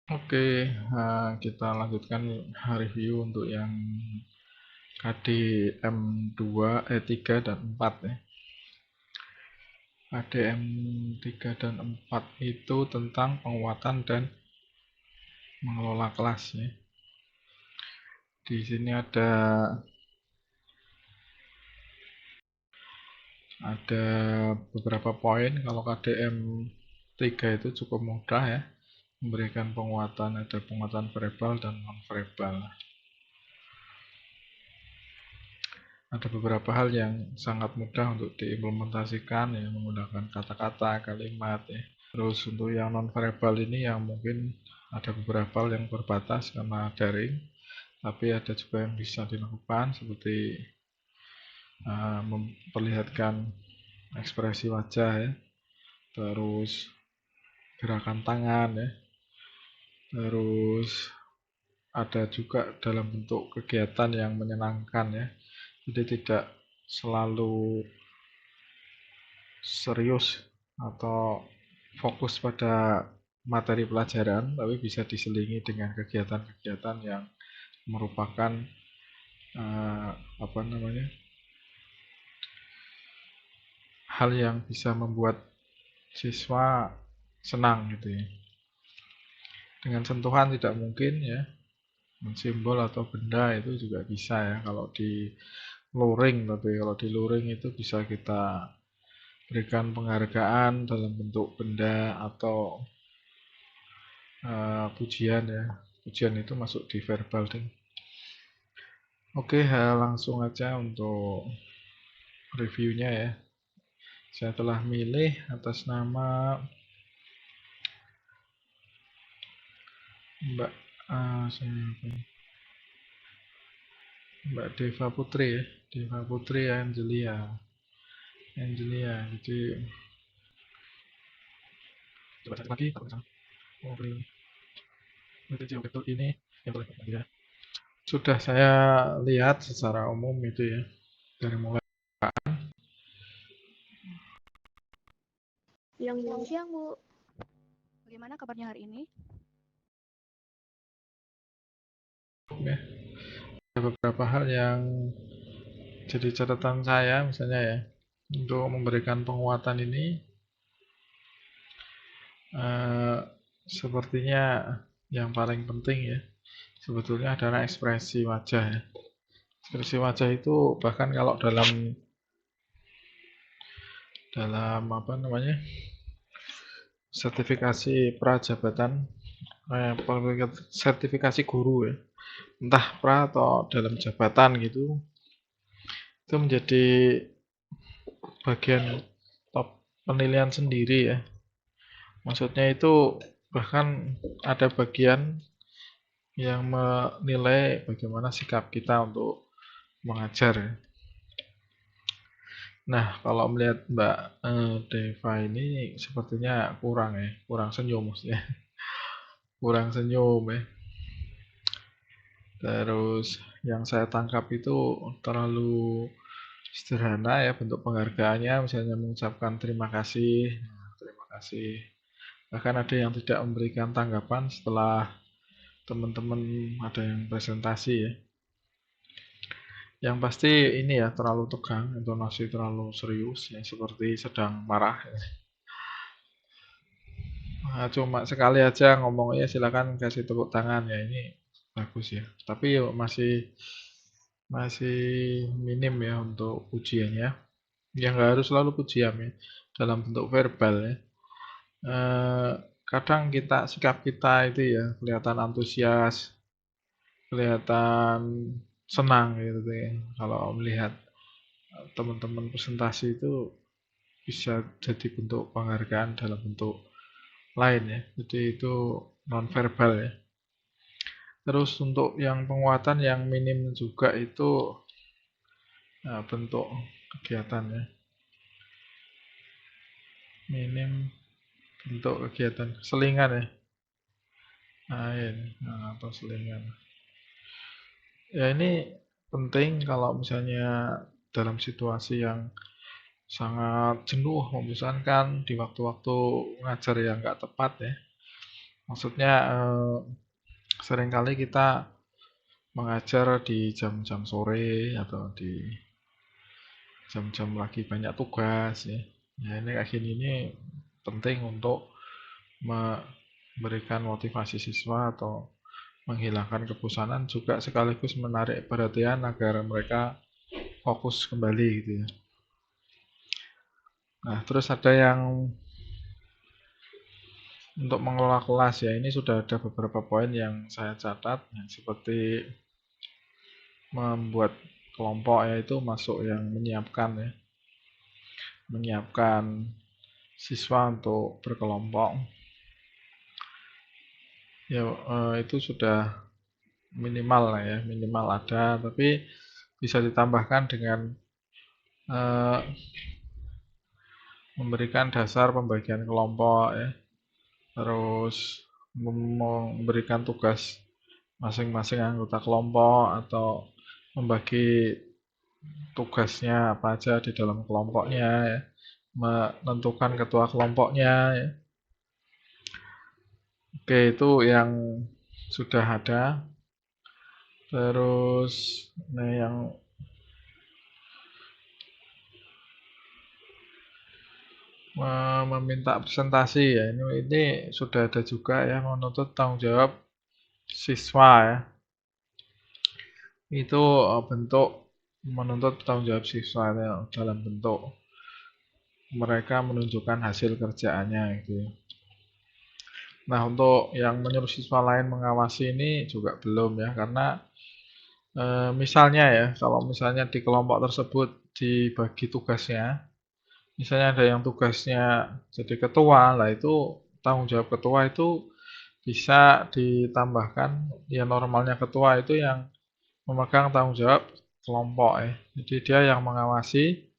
Oke, kita lanjutkan review untuk yang KDM 3 dan 4 ya. KDM 3 dan 4 itu tentang penguatan dan mengelola kelas ya. Di sini ada beberapa poin. Kalau KDM 3 itu cukup mudah ya, memberikan penguatan, ada penguatan verbal dan non verbal. Ada beberapa hal yang sangat mudah untuk diimplementasikan ya, menggunakan kata-kata, kalimat ya. Terus untuk yang non verbal ini yang mungkin ada beberapa hal yang terbatas karena daring, tapi ada juga yang bisa dilakukan seperti memperlihatkan ekspresi wajah ya, terus gerakan tangan ya, terus ada juga dalam bentuk kegiatan yang menyenangkan ya. Jadi tidak selalu serius atau fokus pada materi pelajaran, tapi bisa diselingi dengan kegiatan-kegiatan yang merupakan apa namanya, hal yang bisa membuat siswa senang gitu ya. Dengan sentuhan tidak mungkin ya, simbol atau benda itu juga bisa ya kalau di luring, tapi kalau di luring itu bisa kita berikan penghargaan dalam bentuk benda atau pujian ya. Pujian itu masuk di verbal ding. Oke, langsung aja untuk reviewnya ya. Saya telah milih atas nama Mbak Mbak Deva Putri ya, Deva Putri Angelia. Jadi coba cek lagi kalau misalnya mau beli betul ini yang boleh ya. Sudah saya lihat secara umum itu ya, dari mulai Selamat siang, Bu. Bagaimana kabarnya hari ini? ya, ada beberapa hal yang jadi catatan saya misalnya ya, untuk memberikan penguatan ini eh, sepertinya yang paling penting ya sebetulnya adalah ekspresi wajah ya. Ekspresi wajah itu bahkan kalau dalam apa namanya, sertifikasi prajabatan, sertifikasi guru ya, entah pra atau dalam jabatan gitu, itu menjadi bagian top penilaian sendiri ya. Maksudnya itu bahkan ada bagian yang menilai bagaimana sikap kita untuk mengajar ya. Nah, kalau melihat Mbak Deva ini sepertinya kurang ya, kurang senyum maksudnya, kurang senyum ya. Terus yang saya tangkap itu terlalu sederhana ya bentuk penghargaannya, misalnya mengucapkan terima kasih, terima kasih. Bahkan ada yang tidak memberikan tanggapan setelah teman-teman ada yang presentasi ya. Yang pasti ini ya terlalu tegang, intonasi terlalu serius ya, seperti sedang marah ya. Nah, cuma sekali aja ngomongnya silakan kasih tepuk tangan ya, ini bagus ya. Tapi yuk masih masih minim ya untuk pujiannya. Ya nggak harus selalu pujian ya, dalam bentuk verbal ya. Eh, Kadang sikap kita itu ya kelihatan antusias, kelihatan senang gitu ya. Kalau melihat teman-teman presentasi itu bisa jadi bentuk penghargaan dalam bentuk lain ya. Jadi itu non verbal ya. Terus untuk yang penguatan yang minim juga itu bentuk kegiatan ya. Minim bentuk kegiatan selingan ya. Atau selingan. Ya ini penting kalau misalnya dalam situasi yang sangat jenuh, membosankan di waktu-waktu ngajar yang nggak tepat ya. Maksudnya seringkali kita mengajar di jam-jam sore atau di jam-jam lagi banyak tugas ya. Ya ini kayak gini ini penting untuk memberikan motivasi siswa atau menghilangkan kebosanan juga sekaligus menarik perhatian agar mereka fokus kembali gitu ya. Nah, terus ada yang untuk mengelola kelas ya, ini sudah ada beberapa poin yang saya catat yang seperti membuat kelompok yaitu masuk yang menyiapkan ya. Menyiapkan siswa untuk berkelompok. Ya itu sudah minimal lah ya, minimal ada, tapi bisa ditambahkan dengan memberikan dasar pembagian kelompok ya, terus memberikan tugas masing-masing anggota kelompok atau membagi tugasnya apa aja di dalam kelompoknya ya, menentukan ketua kelompoknya ya. Oke, itu yang sudah ada. Terus nah yang meminta presentasi ya, ini sudah ada juga ya, menuntut tanggung jawab siswa ya. Itu bentuk menuntut tanggung jawab siswa ya, dalam bentuk mereka menunjukkan hasil kerjaannya gitu ya. Nah, untuk yang menyuruh siswa lain mengawasi ini juga belum ya, karena misalnya ya, kalau misalnya di kelompok tersebut dibagi tugasnya, misalnya ada yang tugasnya jadi ketua, lah itu tanggung jawab ketua itu bisa ditambahkan, ya normalnya ketua itu yang memegang tanggung jawab kelompok ya. Jadi dia yang mengawasi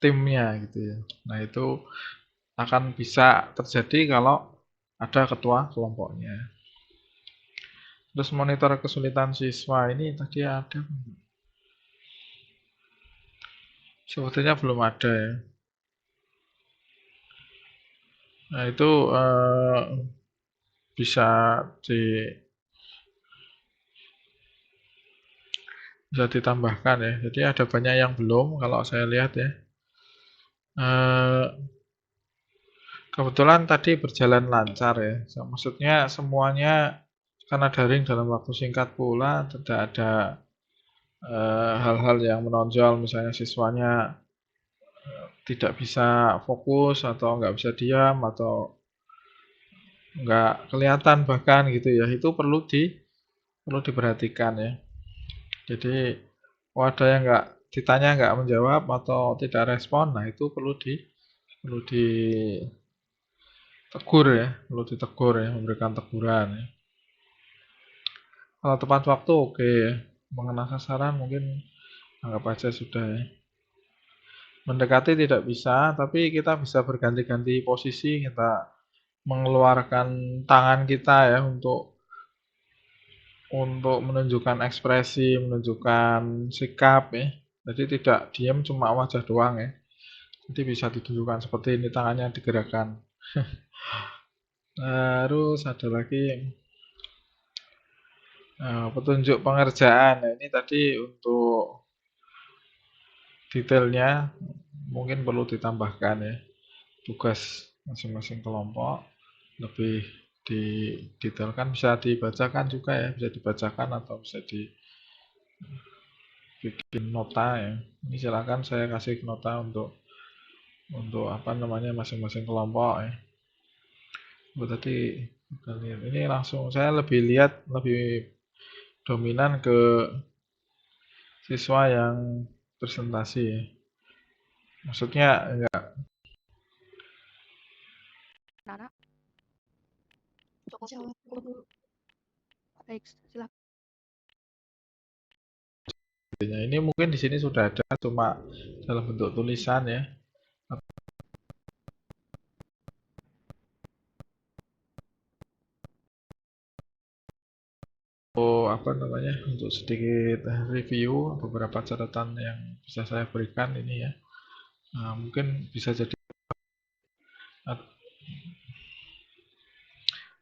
timnya gitu ya. Nah, itu akan bisa terjadi kalau ada ketua kelompoknya. Terus monitor kesulitan siswa ini tadi ada, sebetulnya belum ada ya. Nah, itu bisa di bisa ditambahkan ya. Jadi ada banyak yang belum kalau saya lihat ya. Kebetulan tadi berjalan lancar ya. Maksudnya semuanya karena daring dalam waktu singkat pula, tidak ada hal-hal yang menonjol, misalnya siswanya tidak bisa fokus atau nggak bisa diam atau nggak kelihatan bahkan gitu ya. Itu perlu diperhatikan ya. Jadi ada yang nggak ditanya nggak menjawab atau tidak respon, nah itu perlu ditegur ya, perlu ditegur ya, memberikan teguran ya. Kalau tepat waktu oke ya, mengenai sasaran mungkin anggap aja sudah ya. Mendekati tidak bisa, tapi kita bisa berganti-ganti posisi, kita mengeluarkan tangan kita ya untuk menunjukkan ekspresi, menunjukkan sikap ya. Jadi tidak diam cuma wajah doang ya. Jadi bisa ditunjukkan seperti ini tangannya digerakkan. Terus ada lagi petunjuk pengerjaan. Nah, ini tadi untuk detailnya mungkin perlu ditambahkan ya. Tugas masing-masing kelompok lebih didetailkan, bisa dibacakan juga ya, bisa dibacakan atau bisa dibikin nota ya. Ini silakan saya kasih nota untuk apa namanya masing-masing kelompok ya. Tadi ini langsung saya lebih lihat lebih dominan ke siswa yang presentasi ya. Maksudnya enggak Nana, cukup dulu. Baik, silakan. ini mungkin di sini sudah ada cuma dalam bentuk tulisan ya. Apa namanya untuk sedikit review beberapa catatan yang bisa saya berikan ini ya. Mungkin bisa jadi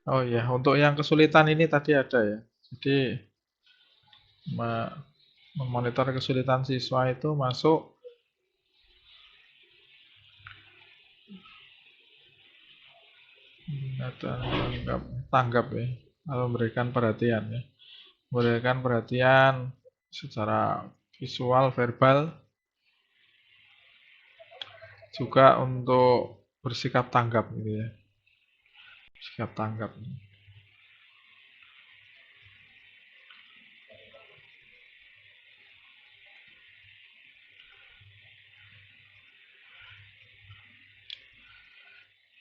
Oh iya, untuk yang kesulitan ini tadi ada ya. Jadi memonitor kesulitan siswa itu masuk tanggap, tanggap ya, atau memberikan perhatian ya. Memberikan perhatian secara visual, verbal, juga untuk bersikap tanggap gitu ya. Sikap tanggap.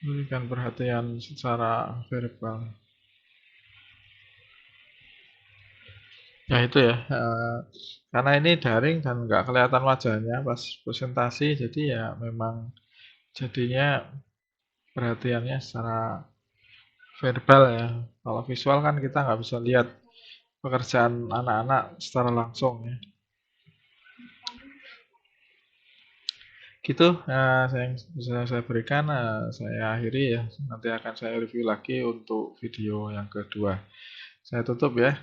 Berikan perhatian secara verbal. Ya itu ya, karena ini daring dan nggak kelihatan wajahnya pas presentasi, jadi ya memang jadinya perhatiannya secara verbal ya. Kalau visual kan kita nggak bisa lihat pekerjaan anak-anak secara langsung ya. Gitu yang bisa saya berikan, saya akhiri ya. Nanti akan saya review lagi untuk video yang kedua. Saya tutup ya.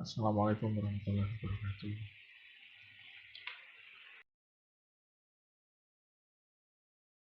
Assalamualaikum warahmatullahi wabarakatuh.